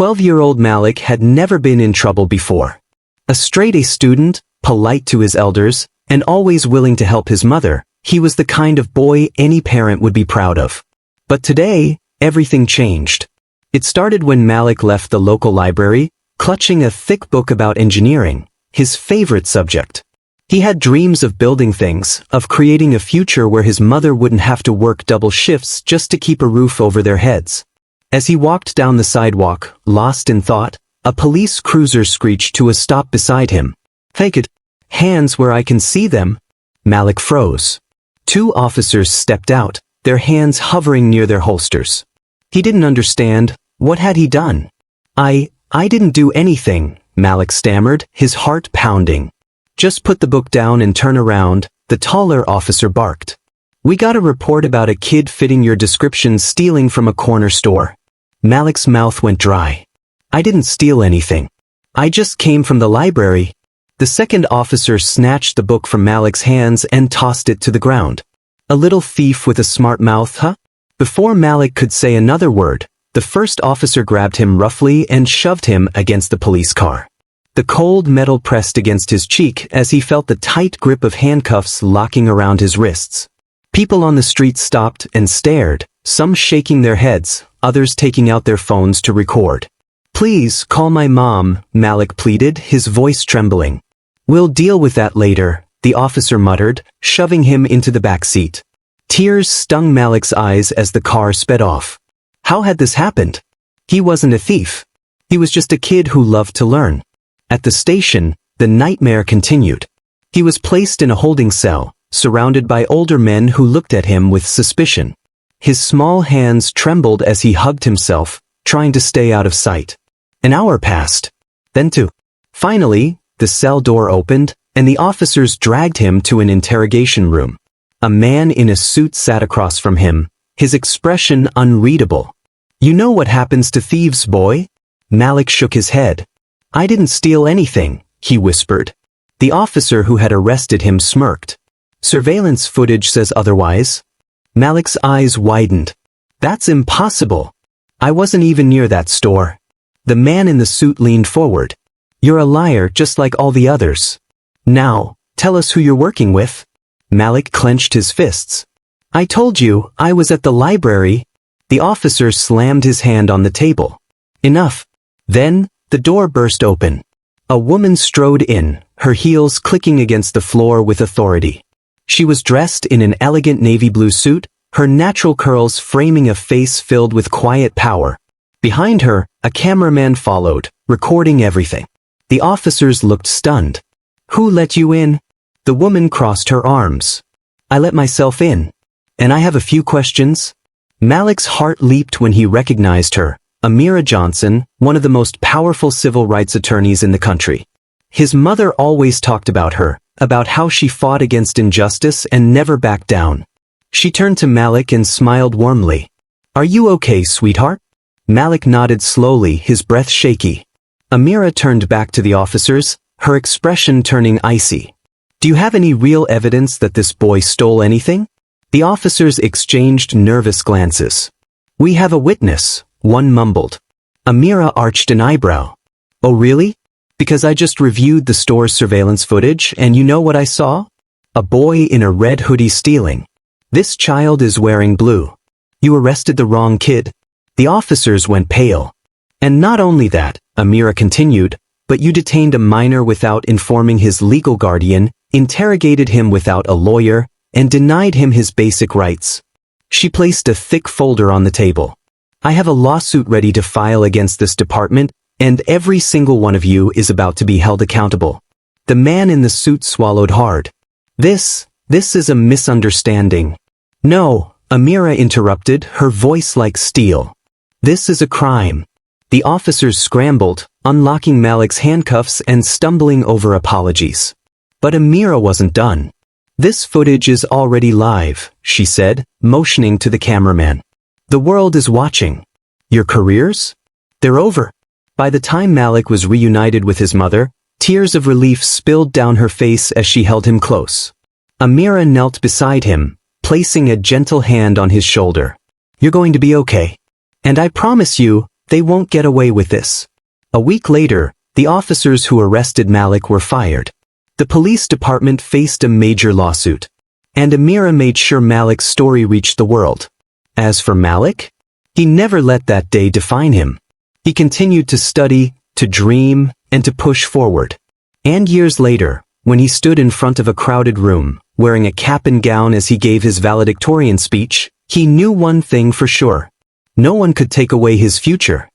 12-year-old Malik had never been in trouble before. A straight-A student, polite to his elders, and always willing to help his mother, he was the kind of boy any parent would be proud of. But today, everything changed. It started when Malik left the local library, clutching a thick book about engineering, his favorite subject. He had dreams of building things, of creating a future where his mother wouldn't have to work double shifts just to keep a roof over their heads. As he walked down the sidewalk, lost in thought, a police cruiser screeched to a stop beside him. "Fake it. Hands where I can see them." Malik froze. Two officers stepped out, their hands hovering near their holsters. He didn't understand. What had he done? I didn't do anything," Malik stammered, his heart pounding. "Just put the book down and turn around," the taller officer barked. "We got a report about a kid fitting your description stealing from a corner store." Malik's mouth went dry. "I didn't steal anything. I just came from the library." The second officer snatched the book from Malik's hands and tossed it to the ground. "A little thief with a smart mouth, huh?" Before Malik could say another word, the first officer grabbed him roughly and shoved him against the police car. The cold metal pressed against his cheek as he felt the tight grip of handcuffs locking around his wrists. People on the street stopped and stared, some shaking their heads, others taking out their phones to record. "Please call my mom," Malik pleaded, his voice trembling. "We'll deal with that later," the officer muttered, shoving him into the back seat. Tears stung Malik's eyes as the car sped off. How had this happened? He wasn't a thief. He was just a kid who loved to learn. At the station, the nightmare continued. He was placed in a holding cell, surrounded by older men who looked at him with suspicion. His small hands trembled as he hugged himself, trying to stay out of sight. An hour passed. Then two. Finally, the cell door opened, and the officers dragged him to an interrogation room. A man in a suit sat across from him, his expression unreadable. "You know what happens to thieves, boy?" Malik shook his head. "I didn't steal anything," he whispered. The officer who had arrested him smirked. "Surveillance footage says otherwise." Malik's eyes widened. "That's impossible. I wasn't even near that store." The man in the suit leaned forward. "You're a liar just like all the others. Now, tell us who you're working with." Malik clenched his fists. "I told you, I was at the library." The officer slammed his hand on the table. "Enough." Then, the door burst open. A woman strode in, her heels clicking against the floor with authority. She was dressed in an elegant navy blue suit, her natural curls framing a face filled with quiet power. Behind her, a cameraman followed, recording everything. The officers looked stunned. "Who let you in?" The woman crossed her arms. "I let myself in. And I have a few questions." Malik's heart leaped when he recognized her, Amira Johnson, one of the most powerful civil rights attorneys in the country. His mother always talked about her, about how she fought against injustice and never backed down. She turned to Malik and smiled warmly. "Are you okay, sweetheart?" Malik nodded slowly, his breath shaky. Amira turned back to the officers, her expression turning icy. "Do you have any real evidence that this boy stole anything?" The officers exchanged nervous glances. "We have a witness," one mumbled. Amira arched an eyebrow. "Oh really? Because I just reviewed the store's surveillance footage and you know what I saw? A boy in a red hoodie stealing. This child is wearing blue. You arrested the wrong kid." The officers went pale. "And not only that," Amira continued, "but you detained a minor without informing his legal guardian, interrogated him without a lawyer, and denied him his basic rights." She placed a thick folder on the table. "I have a lawsuit ready to file against this department, and every single one of you is about to be held accountable." The man in the suit swallowed hard. This is a misunderstanding." "No," Amira interrupted, her voice like steel. "This is a crime." The officers scrambled, unlocking Malik's handcuffs and stumbling over apologies. But Amira wasn't done. "This footage is already live," she said, motioning to the cameraman. "The world is watching. Your careers? They're over." By the time Malik was reunited with his mother, tears of relief spilled down her face as she held him close. Amira knelt beside him, placing a gentle hand on his shoulder. "You're going to be okay. And I promise you, They won't get away with this. A week later, the officers who arrested Malik were fired. The police department faced a major lawsuit. And Amira made sure Malik's story reached the world. As for Malik, he never let that day define him. He continued to study, to dream, and to push forward. And years later, when he stood in front of a crowded room, wearing a cap and gown as he gave his valedictorian speech, he knew one thing for sure. No one could take away his future.